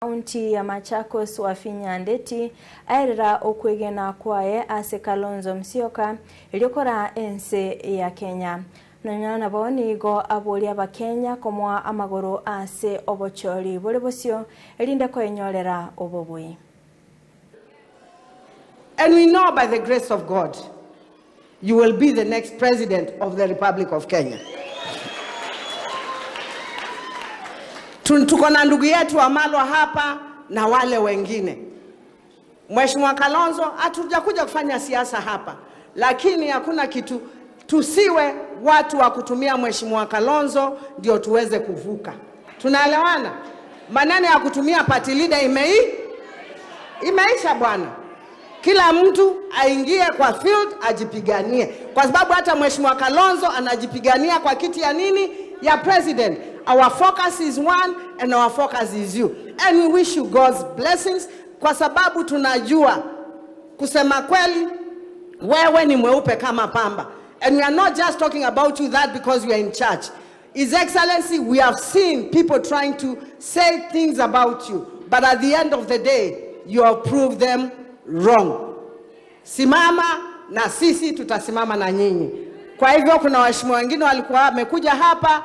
Kaunti ya Machakos Wafinya Ndeti airira okwegena kwae ase Kalonzo Musyoka ilyokora ense ya Kenya. Nanyana boni go abolia ba Kenya komwa amagoro ase obochori bole bosyo elinde ko enyorera obobwe. And we know by the grace of God, you will be the next president of the Republic of Kenya. Tuko na ndugu yetu Wamalwa hapa na wale wengine. Mheshimiwa Kalonzo, hatujakuja kufanya siasa hapa, lakini hakuna kitu, tusiwe watu wa kutumia Mheshimiwa Kalonzo ndio tuweze kuvuka. Tunaelewana? Maneno ya kutumia party leader imeisha bwana. Kila mtu aingie kwa field ajipiganie, kwa sababu hata Mheshimiwa Kalonzo anajipigania kwa kiti ya nini? Ya president. Our focus is one and our focus is you. And we wish you God's blessings, kwa sababu tunajua kusema kweli wewe ni mweupe kama pamba. And we are not just talking about you that because you are in charge. His Excellency, we have seen people trying to say things about you, but at the end of the day, you have proved them wrong. Simama na sisi tutasimama na nyinyi. Kwa hivyo kuna waheshimiwa wengine walikuwa wamekuja hapa